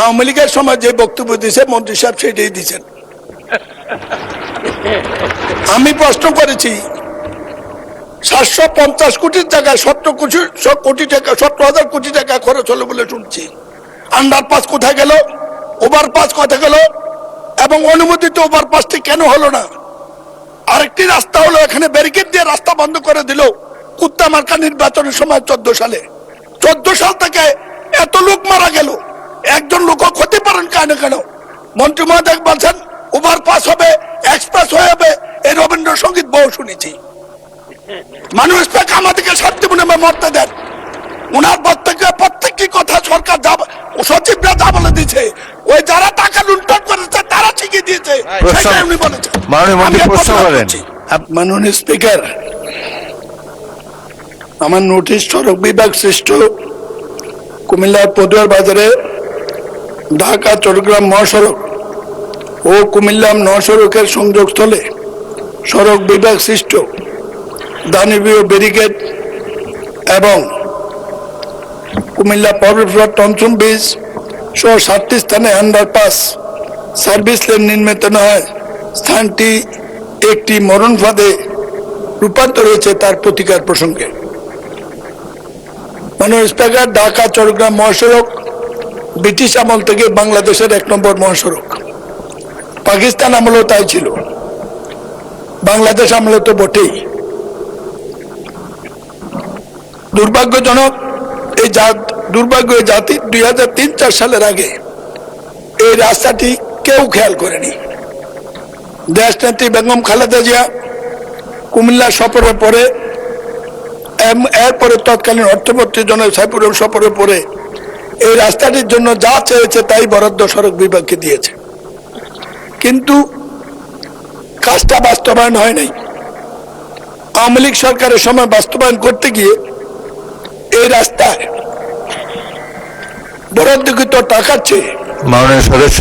আওয়ামী লীগের সময় যে বক্তব্য দিয়েছে মন্ত্রী সাহেব সেটাই দিচ্ছেন। আমি প্রশ্ন করেছি 750 কোটির জায়গায় 17 কোটি টাকা 17,000 কোটি টাকা খরচ হলো বলে শুনছি। আন্ডারপাস কোথায় গেল, ওভারপাস কোথায় গেল, এবং অনুমোদিত ওভারপাসটি কেন হলো না? আরেকটি রাস্তা হলো এখানে ব্যারিকেড দিয়ে রাস্তা বন্ধ করে দিল কুত্তা মার্কা নির্বাচনের সময় 14 সালে। 14 সাল থেকে এত লোক মারা গেল, একজন লোক ক্ষতি পারেন কেন কেন? মন্ত্রী মহোদয় বলছেন ওভারপাস হবে, এক্সপ্রেস হয়ে হবে, এই রবীন্দ্রসঙ্গীত বহু শুনেছি। মানুষ তাকে আমাদেরকে শান্তি মনে মরতে দেন। ওনার প্রত্যেকটি কথা সরকার সচিবরা যা বলে দিয়েছে, ওই যারা টাকা লুণ্ঠন করেছে তারা ঠিকই দিয়েছে, সেটাই উনি বলেছেন। মাননীয় স্পিকার, আমার নোটিশ সড়ক বিভাগ সৃষ্ট কুমিল্লার পদুয়ার বাজারে ঢাকা চট্টগ্রাম মহাসড়ক ও কুমিল্লা মহাসড়কের সংযোগস্থলে সড়ক বিভাগ সৃষ্ট দানবীয় ব্যারিকেড এবং কুমিল্লা পৌরসভার টমসম ব্রিজ সহ 7টি স্থানে আন্ডারপাস সার্ভিস লেন নির্মিত হয় স্থানটি একটি মরণ ফাঁদে রূপান্তর হয়েছে তার প্রতিকার প্রসঙ্গে। মাননীয় স্পিকার, ঢাকা চট্টগ্রাম মহাসড়ক ব্রিটিশ আমল থেকে বাংলাদেশের 1 নম্বর মহাসড়ক। পাকিস্তান আমলেও তাই ছিল, বাংলাদেশ আমলে তো বটেই। দুর্ভাগ্যজনক এই দুর্ভাগ্য জাতি 2003-4 সালের আগে এই রাস্তাটি কেউ খেয়াল করেনি। দেশনেত্রী বেগম খালেদা জিয়া কুমিল্লা সফরের পরে, এরপরে তৎকালীন অর্থমন্ত্রী জনাব সাইফুর রহমান সফরের পরে এই রাস্তাটির জন্য যা চেয়েছে তাই বরাদ্দ সড়ক বিভাগকে দিয়েছে, কিন্তু কাজটা বাস্তবায়ন হয় নাই। আওয়ামী লীগ সরকারের সময় বাস্তবায়ন করতে গিয়ে এই রাস্তায় বরাদ্দকৃত টাকার চেয়ে। মাননীয় সদস্য,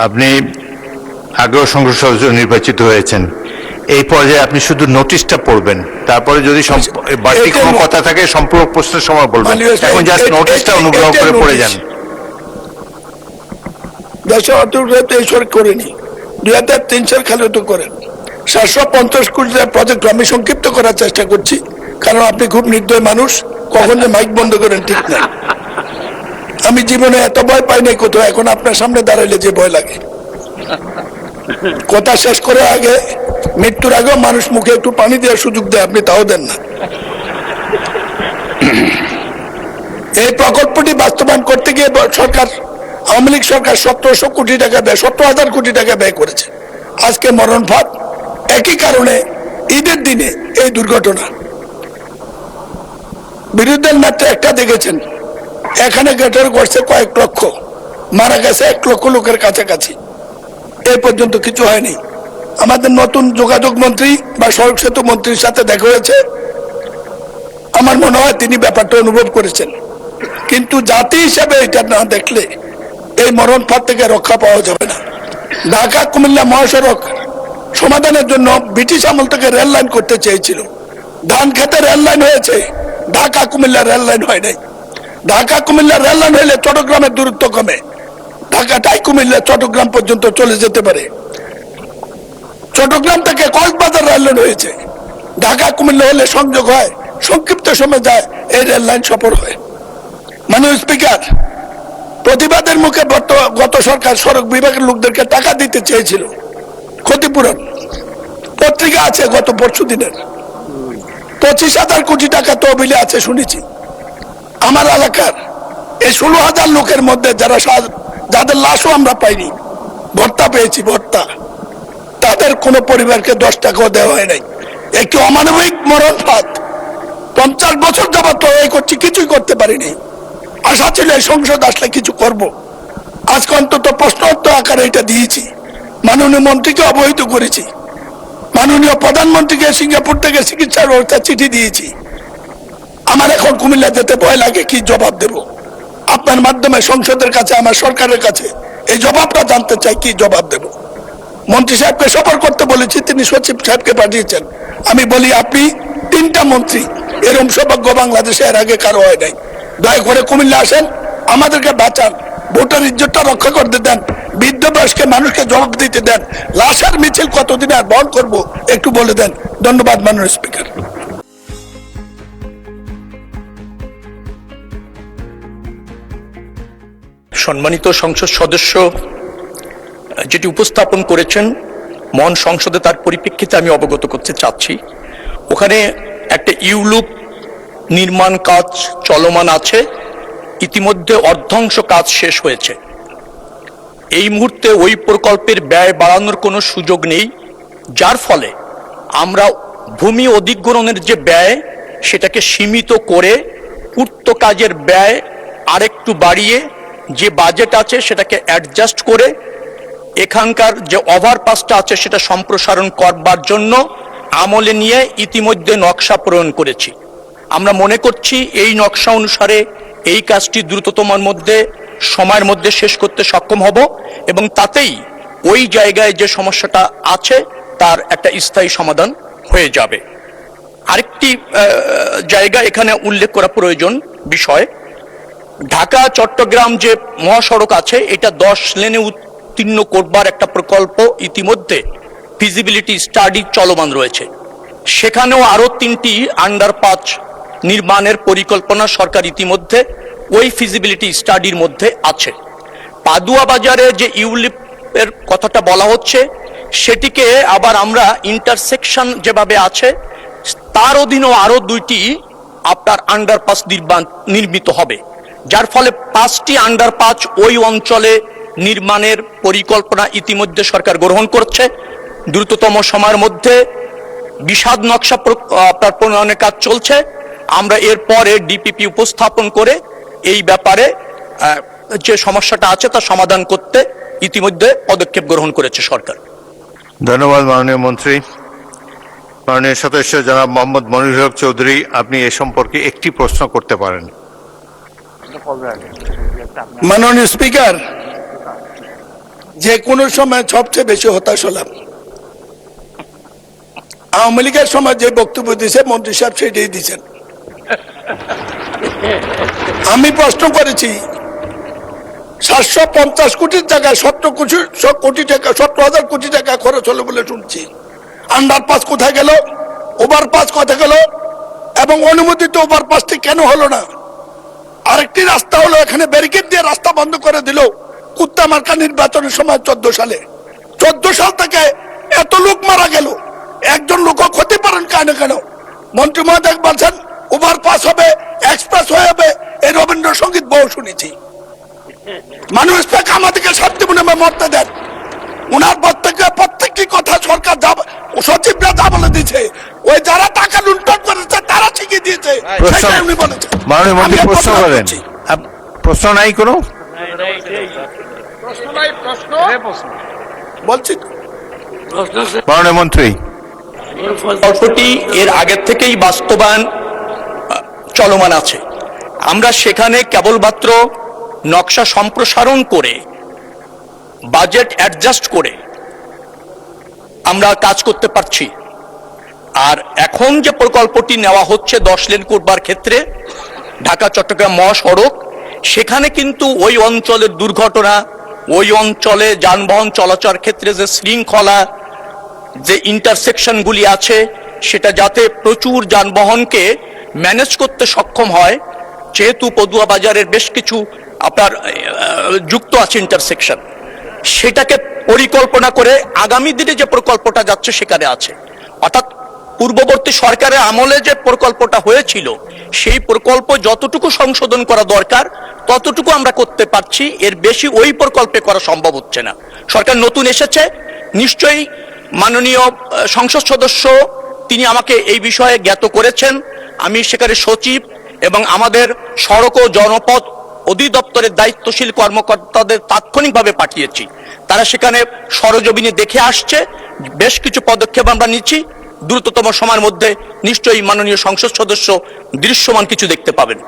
আপনি আগেও সংসদ সদস্য নির্বাচিত হয়েছেন, এই পর্যায়ে আপনি শুধু নোটিশটা পড়বেন, তারপরে যদি বাড়তি কোনো কথা থাকে সম্পূর্ণ প্রশ্নের সময় বলবেন। এখন জাস্ট নোটিশটা অনুগ্রহ করে পড়ে যান। দেশে অত করেনি, 2003 সাল খালি তো করেন। 750 কোটি প্রজেক্ট আমি সংক্ষিপ্ত করার চেষ্টা করছি, কারণ আপনি খুব নির্দয় মানুষ, কখন যে মাইক বন্ধ করেন ঠিক নাই। আমি জীবনে এত ভয় পাই নাই কোথাও, এখন আপনার সামনে দাঁড়াইলে যে ভয় লাগে। কথা শেষ করে আগে, মৃত্যুর আগেও মানুষ মুখে একটু পানি দেওয়ার সুযোগ দেয়, আপনি তাও দেন না। এই প্রকল্পটি বাস্তবায়ন করতে গিয়ে সরকার, আওয়ামী লীগ সরকার 1700 কোটি টাকা ব্যয়, 17,000 কোটি টাকা ব্যয় করেছে। আজকে মরণ ফাঁদ, একই কারণে ঈদের দিনে এই দুর্ঘটনা। বিরোধীদের মাত্র একটা দেখেছেন, এখানে গেটের করছে কয়েক লক্ষ, মারা গেছে 1 লক্ষ লোকের কাছাকাছি। এই পর্যন্ত কিছু হয়নি। আমাদের নতুন যোগাযোগ মন্ত্রী বা সড়ক সেতু মন্ত্রীর সাথে দেখা হয়েছে, আমার মনে হয় তিনি ব্যাপারটা অনুভব করেছেন, কিন্তু জাতি হিসাবে এটা না দেখলে এই মরণ ফাঁদ থেকে রক্ষা পাওয়া যাবে না। ঢাকা কুমিল্লা মহাসড়ক সমাধানের জন্য ব্রিটিশ আমল থেকে রেল লাইন করতে চেয়েছিল। ধান খেতে রেল লাইন হয়েছে, ঢাকা কুমিল্লা রেল লাইন হয় নাই। ঢাকা কুমিল্লা রেল লাইন হইলে চট্টগ্রামের দূরত্ব কমে, ঢাকাটাই কুমিল্লা চট্টগ্রাম পর্যন্ত চলে যেতে পারে। চট্টগ্রাম থেকে কক্সবাজার রেল লাইন হয়েছে, ঢাকা কুমিল্লা হলে সংযোগ হয়, সংক্ষিপ্ত সময় যায়, এই রেল লাইন সফর হয়। মাননীয় স্পিকার, প্রতিবাদের মুখে গত সরকার সড়ক বিভাগের লোকদেরকে টাকা দিতে চেয়েছিল ক্ষতিপূরণ। পত্রিকা আছে গত পরশু দিনের, 25,000 কোটি টাকা তহবিলে আছে শুনেছি। আমার এলাকার এই 16,000 লোকের মধ্যে যাদের লাশও আমরা পাইনি, ভর্তা পেয়েছি, ভর্তা, তাদের কোনো পরিবারকে 10 টাকাও দেওয়া হয় নাই। একটি অমানবিক মরণ ফাঁদ। 50 বছর যাবত লড়াই করছি, কিছুই করতে পারিনি। আশা ছিল এই সংসদ আসলে কিছু করব। আজকে অন্তত প্রশ্নোত্তর আকারে এটা দিয়েছি, মাননীয় মন্ত্রীকে অবহিত করেছি, মাননীয় প্রধানমন্ত্রীকে সিঙ্গাপুর থেকে চিকিৎসার ব্যবস্থা চিঠি দিয়েছি। আমার এখন কুমিল্লা যেতে ভয় লাগে, কি জবাব দেব? আপনার মাধ্যমে সংসদের কাছে, আমার সরকারের কাছে এই জবাবটা জানতে চাই, কি জবাব দেব? মন্ত্রী সাহেবকে সফর করতে বলেছি, তিনি সচিব সাহেবকে পাঠিয়েছেন। আমি বলি, আপনি 3টা মন্ত্রী, এরকম সৌভাগ্য বাংলাদেশে এর আগে কারো হয় নাই। দয়া করে কুমিল্লা আসেন, আমাদেরকে বাঁচান, ভোটার ইজ্জতটা রক্ষা করতে দেন, বৃদ্ধ বয়স্কে মানুষকে জবাব দিতে দেন, লাশের মিছিল কতদিন আর বন্ধ করবো একটু বলে দেন। ধন্যবাদ মাননীয় স্পিকার। সম্মানিত সংসদ সদস্য যেটি উপস্থাপন করেছেন মহান সংসদে, তার পরিপ্রেক্ষিতে আমি অবগত করতে চাচ্ছি। ওখানে একটা ইউলুপ নির্মাণ কাজ চলমান আছে, ইতিমধ্যে অর্ধাংশ কাজ শেষ হয়েছে। এই মুহূর্তে ওই প্রকল্পের ব্যয় বাড়ানোর কোনো সুযোগ নেই, যার ফলে আমরা ভূমি অধিগ্রহণের যে ব্যয় সেটাকে সীমিত করে পূর্ত কাজের ব্যয় আরেকটু বাড়িয়ে যে বাজেট আছে সেটাকে অ্যাডজাস্ট করে এখানকার যে ওভারপাসটা আছে সেটা সম্প্রসারণ করবার জন্য আমলে নিয়ে ইতিমধ্যে নকশা প্রণয়ন করেছি। আমরা মনে করছি এই নকশা অনুসারে এই কাজটি দ্রুততম সময়ের মধ্যে শেষ করতে সক্ষম হব এবং তাতেই ওই জায়গায় যে সমস্যাটা আছে তার একটা স্থায়ী সমাধান হয়ে যাবে। আরেকটি জায়গা এখানে উল্লেখ করা প্রয়োজন বিষয়, ঢাকা চট্টগ্রাম যে মহাসড়ক আছে এটা 10 লেনে উত্তীর্ণ করবার একটা প্রকল্প ইতিমধ্যে ফিজিবিলিটি স্টাডি চলমান রয়েছে। সেখানেও আরো 3টি আন্ডারপাস নির্মাণের পরিকল্পনা সরকার ইতিমধ্যে ওই ফিজিবিলিটি স্টাডির মধ্যে আছে। পাদুয়া বাজারে যে ইউলিপের কথাটা বলা হচ্ছে সেটিকে আবার আমরা ইন্টারসেকশন যেভাবে আছে তার অধীনেও আরো 2টি আপনার আন্ডারপাস নির্মিত হবে, যার ফলে 5টি আন্ডারপাস ওই অঞ্চলে নির্মাণের পরিকল্পনা ইতিমধ্যে সরকার গ্রহণ করছে। দ্রুততম সময়ের মধ্যে বিশদ নকশা আপনার প্রণয়নের কাজ চলছে। আমরা এরপরে ডিপিপি উপস্থাপন করে এই ব্যাপারে যে সমস্যাটা আছে তা সমাধান করতে ইতিমধ্যে পদক্ষেপ গ্রহণ করেছে সরকার। ধন্যবাদ মাননীয় মন্ত্রী। মাননীয় সদস্য জনাব মোহাম্মদ মনিরুল হক চৌধুরী, আপনি এ সম্পর্কে একটি প্রশ্ন করতে পারেন। মাননীয় স্পিকার, যে কোনো সময় সবচেয়ে বেশি হতাশ হলাম আওয়ামী লীগের সময় যে বক্তব্য দিয়েছে মন্ত্রী সাহেব সেটাই দিচ্ছেন। আমি প্রশ্ন করেছি 750 কোটির জায়গায় 17 কোটি টাকা 17,000 কোটি টাকা খরচ হলো বলে শুনছি। আন্ডারপাস কোথায় গেল, ওভারপাস কোথায় গেল, এবং অনুমোদিত ওভারপাসটি কেন হলো না? আরেকটি রাস্তা হলো এখানে ব্যারিকেড দিয়ে রাস্তা বন্ধ করে দিল কুত্তামার্কা নির্বাচনের সময় 14 সালে। 14 সাল থেকে এত লোক মারা গেল, একজন লোক ক্ষতি পারেন কেন? মন্ত্রী মহোদয় বলছেন ওভারপাস হবে, এক্সপ্রেস হয়ে হবে, এই রবীন্দ্রসঙ্গীত বহু শুনেছি। মানুষ আমাদেরকে শান্তি মনে মরতে দেন। ওনার প্রত্যেকটি কথা সরকার সচিবরা যা বলে দিয়েছে, ওই যারা টাকা লুণ্ঠন করেছে তারা ঠিকই দিয়েছে, সেটাই উনি বলেছেন। মাননীয় মন্ত্রী প্রশ্ন করেন, প্রশ্ন নাই কোনো বলছি। মাননীয় মন্ত্রী, প্রকল্পটি এর আগের থেকেই বাস্তবায়ন চলমান আছে। আমরা সেখানে কেবলমাত্র নকশা সম্প্রসারণ করে বাজেট অ্যাডজাস্ট করে আমরা কাজ করতে পারছি। আর এখন যে প্রকল্পটি নেওয়া হচ্ছে 10 লেন করবার ক্ষেত্রে ঢাকা চট্টগ্রাম মহাসড়ক, সেখানে কিন্তু ওই অঞ্চলের দুর্ঘটনা, ওই অঞ্চলে যানবাহন চলাচল ক্ষেত্রে যে শৃঙ্খলা, যে ইন্টারসেকশনগুলি আছে সেটা যাতে প্রচুর যানবাহনকে ম্যানেজ করতে সক্ষম হয়, যেহেতু পদুয়া বাজারের বেশ কিছু আপনার যুক্ত আছে ইন্টারসেকশন, সেটাকে পরিকল্পনা করে আগামী দিনে যে প্রকল্পটা যাচ্ছে সেখানে আছে। অর্থাৎ পূর্ববর্তী সরকারের আমলে যে প্রকল্পটা হয়েছিল সেই প্রকল্প যতটুকু সংশোধন করা দরকার ততটুকু আমরা করতে পারছি, এর বেশি ওই প্রকল্পে করা সম্ভব হচ্ছে না। সরকার নতুন এসেছে, নিশ্চয়ই মাননীয় সংসদ সদস্য তিনি আমাকে এই বিষয়ে জ্ঞাত করেছেন। আমি সেখানে সচিব এবং আমাদের সড়ক ও জনপথ অধিদপ্তরের দায়িত্বশীল কর্মকর্তাদের তাৎক্ষণিকভাবে পাঠিয়েছি। তারা সেখানে সরজমিনে দেখে আসছে, বেশ কিছু পদক্ষেপ আমরা নিচ্ছি। দ্রুততম সময়ের মধ্যে নিশ্চয়ই মাননীয় সংসদ সদস্য দৃশ্যমান কিছু দেখতে পাবেন।